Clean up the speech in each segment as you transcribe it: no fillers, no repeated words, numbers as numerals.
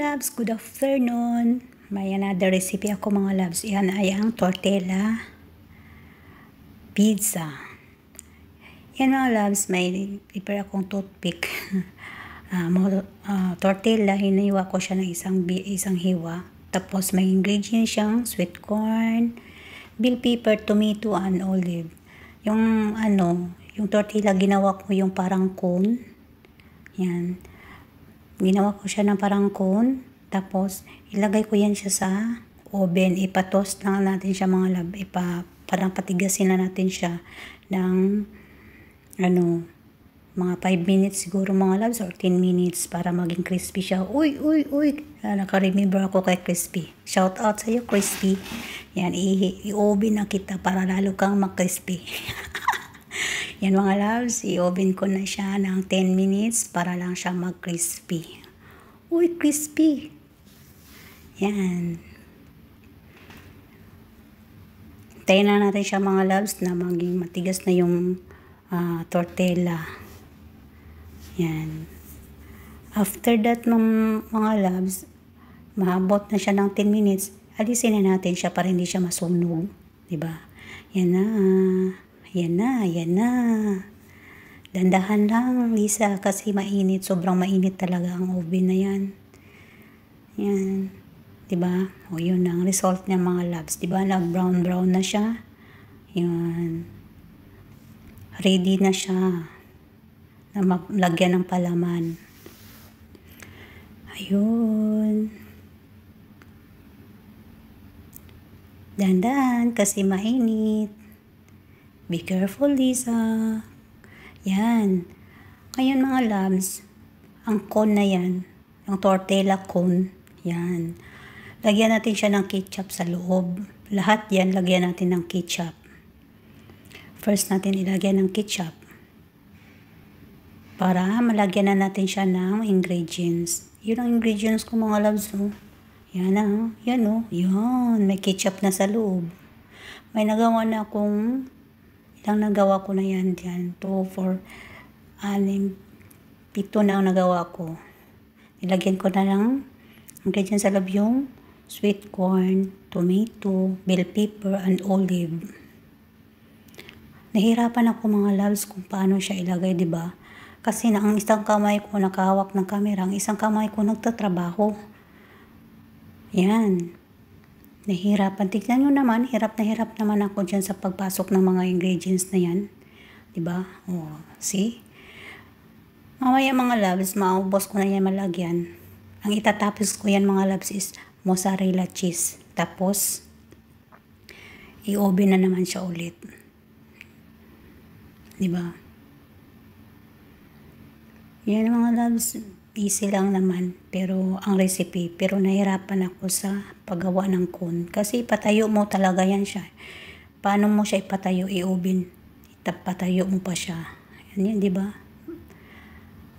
loves, good afternoon. May another recipe ako mga loves. Yan ay ang tortilla pizza. Yan mga loves, may prepare akong toothpick. Tortilla, hiniwa ko siya ng isang hiwa. Tapos may ingredients siyang sweet corn, bell pepper, tomato, and olive. Yung tortilla ginawa ko yung parang cone. Yan. Ginawa ko siya ng parang cone. Tapos, ilagay ko yan siya sa oven. Ipatoast lang natin siya mga love. Parang patigasin na natin siya ng mga 5 minutes siguro mga loves or 10 minutes para maging crispy siya. Uy! Naka-remember ako kay Crispy. Shout out sa iyo, Crispy. Yan, i-oven na kita para lalo kang mag-crispy. Yan mga loves, i-oven ko na siya ng 10 minutes para lang siya mag-crispy. Uy, crispy! Yan. Tayin na natin siya mga loves na maging matigas na yung tortilla. Yan. After that mga loves, maabot na siya ng 10 minutes, alisin na natin siya para hindi siya masunog. Diba? Yan na. Yan na. Dandahan lang, Lisa, kasi mainit. Sobrang mainit talaga ang oven na yan. Yan. Diba? O yun ang result niya mga loves. Diba? Nag-brown na siya. Yan. Ready na siya na lagyan ng palaman. Ayun. Dandan kasi mainit. Be careful, Lisa. Yan. Ngayon mga loves, ang cone na yan, ang tortilla cone, yan. Lagyan natin siya ng ketchup sa loob. Lahat yan, lagyan natin ng ketchup. First natin ilagyan ng ketchup. Para malagyan na natin siya ng ingredients. Yun ang ingredients ko mga loves. Oh. Yan na. Yan o. Yan. May ketchup na sa loob. May nagawa na akong ilang nagawa ko na yan dyan. 2, 4, 6, 7 na ang nagawa ko. Nilagyan ko na lang ingredients sa loob yung sweet corn, tomato, bell pepper, and olive. Nahirapan ako mga loves kung paano siya ilagay, diba? Kasi ang isang kamay ko nakahawak ng camera, ang isang kamay ko nagtatrabaho. Yan. Nahirapan. Tignan nyo naman, hirap naman ako dyan sa pagpasok ng mga ingredients na yan. Diba? Oh, see? Mamaya mga loves, maubos ko na yan malagyan. Ang itatapos ko yan mga loves is mozzarella cheese. Tapos, i-oven na naman siya ulit. Diba? Yan mga loves, easy lang naman. Pero ang recipe, pero nahirapan ako sa paggawa ng cone. Kasi ipatayo mo talaga yan siya. Paano mo siya ipatayo? I-oven. Patayo mo pa siya. Yan, diba?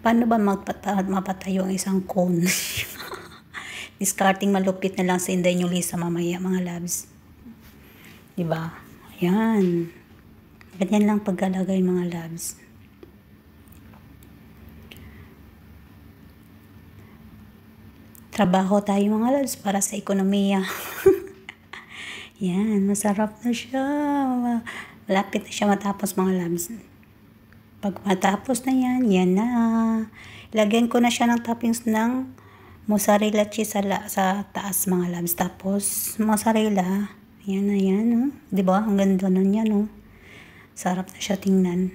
Paano ba mapatayo ang isang cone? Discarding malupit na lang sa Inday nyo Lisa mamaya mga loves. Diba? Ayan. Ganyan lang pagkalagay mga loves. Trabaho tayo mga loves para sa ekonomiya. Yan. Masarap na siya. Malapit na siya matapos mga loves. Pag matapos na yan, yan na. Lagyan ko na siya ng toppings ng mozzarella cheese sa taas mga loves. Tapos, mozzarella. Yan na yan. Oh. Diba? Ang ganda nun yan. Oh. Sarap na siya tingnan.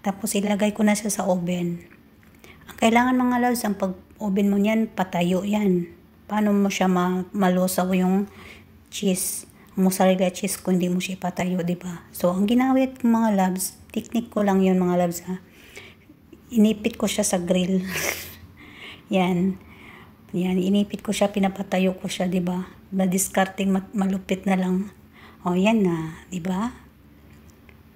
Tapos, ilagay ko na siya sa oven. Ang kailangan mga loves, ang pag-oven mo yan, patayo yan. Paano mo siya malusaw yung cheese? Mozzarella cheese kung hindi mo siya ipatayo, diba? So, ang ginawit ko mga loves, technique ko lang yun mga loves ha. Inipit ko siya sa grill. Yan. Yan, inipit ko siya, pinapatayo ko siya, diba? Discarding malupit na lang. O, yan na, diba?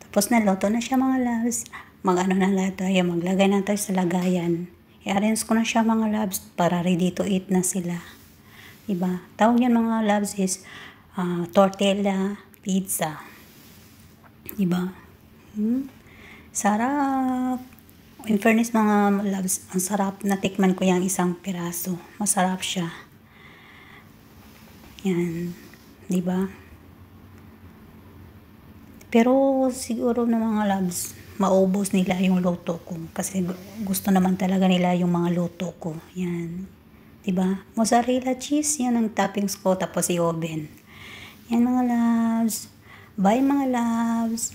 Tapos naluto na siya mga loves. Mag-ano na lahat tayo, maglagay na tayo sa lagayan. I-arrange ko na siya mga loves para ready to eat na sila. Diba? Tawag yan mga loves is tortilla pizza. Diba? Sarap. In fairness mga loves, ang sarap. Natikman ko yung isang piraso. Masarap siya. Yan, 'di ba? Pero siguro na mga loves, maubos nila yung luto ko kasi gusto naman talaga nila yung mga luto ko. Yan. 'Di ba? Mozzarella cheese, yan ang toppings ko tapos i-oven. Yan mga loves. Bye mga loves.